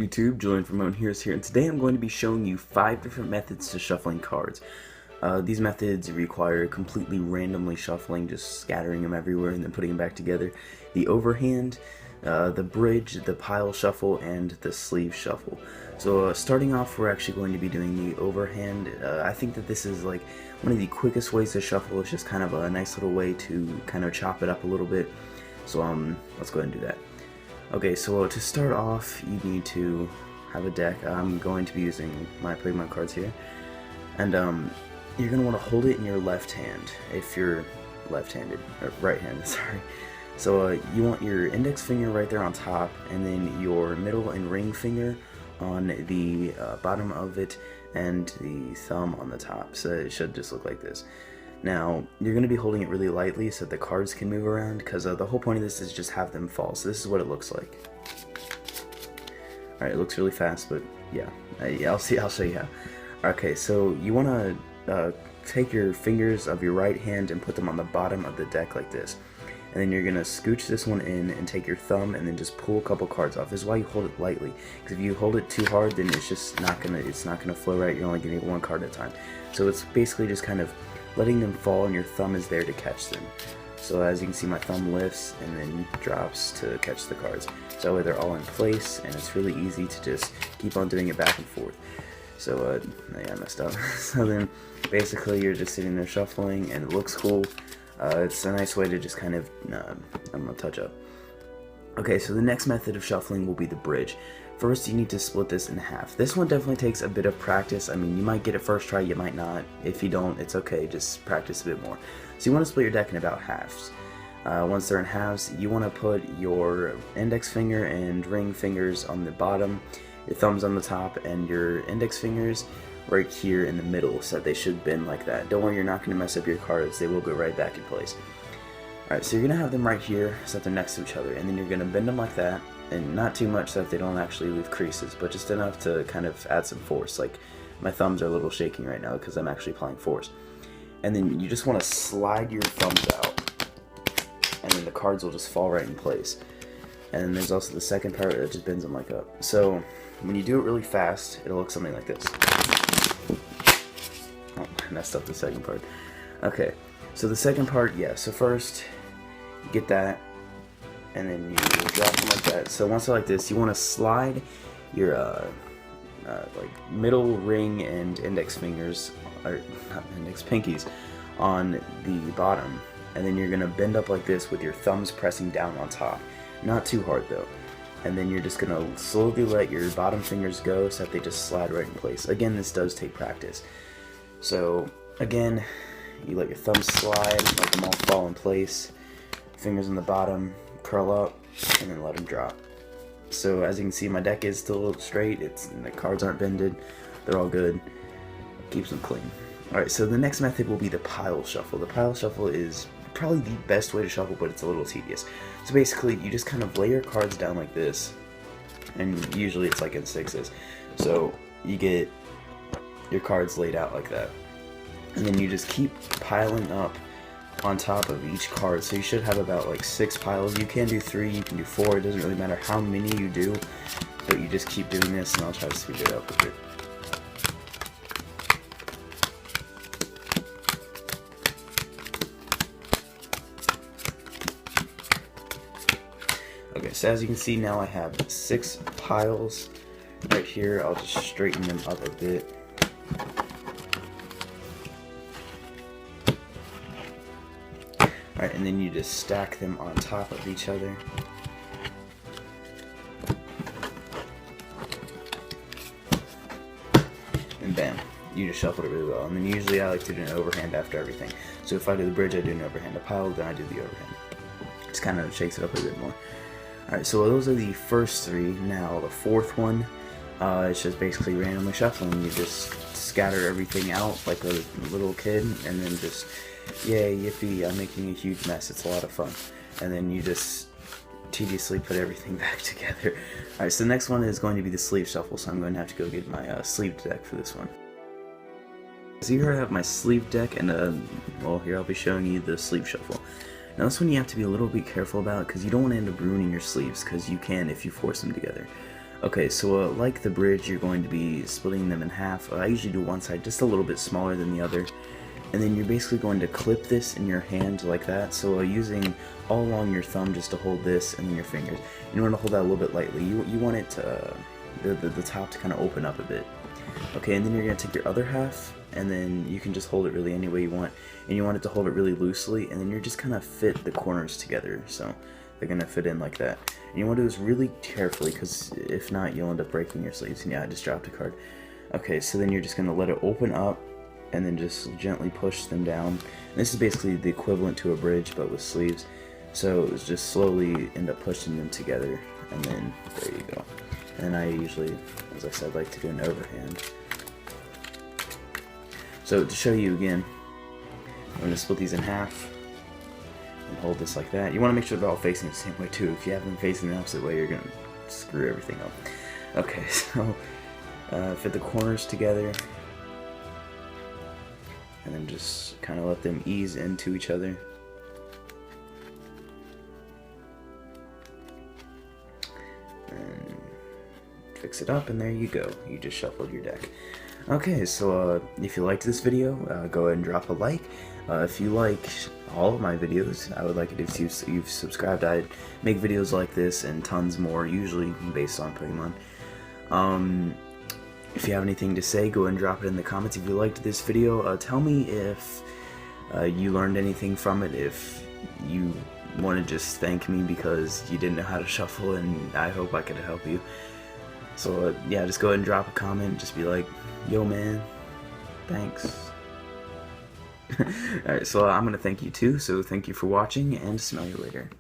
YouTube, Julian from Moan Heroes here, and today I'm going to be showing you 5 different methods to shuffling cards. These methods require completely randomly shuffling, just scattering them everywhere and then putting them back together. The overhand, the bridge, the pile shuffle, and the sleeve shuffle. So starting off, we're actually going to be doing the overhand. I think that this is like one of the quickest ways to shuffle. It's just kind of a nice little way to kind of chop it up a little bit. So let's go ahead and do that. Okay, so to start off, you need to have a deck. I'm going to be using my Pokemon cards here, and you're going to want to hold it in your left hand if you're left-handed, or right-handed, sorry. So you want your index finger right there on top, and then your middle and ring finger on the bottom of it, and the thumb on the top. So it should just look like this. Now, you're going to be holding it really lightly so the cards can move around, because the whole point of this is just have them fall. So this is what it looks like. Alright, it looks really fast, but yeah, I'll show you how. Okay, so you want to take your fingers of your right hand and put them on the bottom of the deck like this. And then you're going to scooch this one in and take your thumb and then just pull a couple cards off. This is why you hold it lightly, because if you hold it too hard, then it's just not going to flow right. You're only getting one card at a time. So it's basically just kind of letting them fall, and your thumb is there to catch them. So as you can see, my thumb lifts and then drops to catch the cards. So that way they're all in place, and it's really easy to just keep on doing it back and forth. So yeah, I messed up. So then basically you're just sitting there shuffling, and it looks cool. It's a nice way to just kind of, I'm gonna touch up. Okay, so the next method of shuffling will be the bridge. First, you need to split this in half. This one definitely takes a bit of practice. I mean, you might get it first try, you might not. If you don't, it's okay, just practice a bit more. So you want to split your deck in about halves. Once they're in halves, you want to put your index finger and ring fingers on the bottom, your thumbs on the top, and your index fingers right here in the middle, so that they should bend like that. Don't worry, you're not going to mess up your cards, they will go right back in place. Alright, so you're going to have them right here, so that they're next to each other, and then you're going to bend them like that, and not too much so that they don't actually leave creases, but just enough to kind of add some force. Like, my thumbs are a little shaking right now because I'm actually applying force. And then you just want to slide your thumbs out, and then the cards will just fall right in place. And then there's also the second part that just bends them like up. So when you do it really fast, it'll look something like this. Oh, I messed up the second part. Okay, so the second part, yeah, so first you get that, and then you drop them like that. So once they're like this, you want to slide your like middle ring and index fingers, or not index, pinkies, on the bottom, and then you're gonna bend up like this with your thumbs pressing down on top. Not too hard though. And then you're just gonna slowly let your bottom fingers go so that they just slide right in place. Again, this does take practice. So again, you let your thumbs slide, let them all fall in place. Fingers on the bottom, curl up, and then let them drop. So as you can see, my deck is still straight. The cards aren't bended. They're all good. Keeps them clean. Alright, so the next method will be the pile shuffle. The pile shuffle is probably the best way to shuffle, but it's a little tedious. So basically, you just kind of lay your cards down like this, and usually it's like in sixes. So you get your cards laid out like that, and then you just keep piling up on top of each card. So you should have about like 6 piles. You can do 3, you can do 4, it doesn't really matter how many you do, but you just keep doing this, and I'll try to speed it up a bit. Okay, so as you can see, now I have 6 piles right here. I'll just straighten them up a bit. Alright, and then you just stack them on top of each other. And bam, you just shuffled it really well. And then usually I like to do an overhand after everything. So if I do the bridge, I do an overhand. A pile, then I do the overhand. Just kind of shakes it up a bit more. Alright, so those are the first 3. Now the fourth one, it's just basically randomly shuffling. You just scatter everything out like a little kid, and then just, yay, yippee, I'm making a huge mess. It's a lot of fun. And then you just tediously put everything back together. Alright, so the next one is going to be the sleeve shuffle, so I'm going to have to go get my sleeve deck for this one. So here I have my sleeve deck, and well, here I'll be showing you the sleeve shuffle. Now this one you have to be a little bit careful about, because you don't want to end up ruining your sleeves, because you can if you force them together. Okay, so like the bridge, you're going to be splitting them in half. I usually do one side just a little bit smaller than the other, and then you're basically going to clip this in your hand like that. So using all along your thumb just to hold this, and then your fingers. You want to hold that a little bit lightly. You want it to, the top to kind of open up a bit. Okay, and then you're going to take your other half, and then you can just hold it really any way you want, and you want it to hold it really loosely, and then you're just kind of fit the corners together, so they're going to fit in like that. And you want to do this really carefully, because if not, you'll end up breaking your sleeves. And yeah, I just dropped a card. Okay, so then you're just going to let it open up, and then just gently push them down. And this is basically the equivalent to a bridge, but with sleeves. So it's just slowly end up pushing them together, and then there you go. And I usually, as I said, like to do an overhand. So to show you again, I'm going to split these in half and hold this like that. You want to make sure they're all facing the same way too. If you have them facing the opposite way, you're going to screw everything up. Okay, so fit the corners together, and then just kind of let them ease into each other. And fix it up, and there you go. You just shuffled your deck. Okay, so if you liked this video, go ahead and drop a like. If you like all of my videos, I would like it if you've subscribed. I make videos like this and tons more, usually based on Pokemon. If you have anything to say, go ahead and drop it in the comments. If you liked this video, tell me if you learned anything from it, if you want to just thank me because you didn't know how to shuffle, and I hope I could help you. So yeah, just go ahead and drop a comment, just be like, yo man, thanks. Alright, so I'm going to thank you too, so thank you for watching, and smell you later.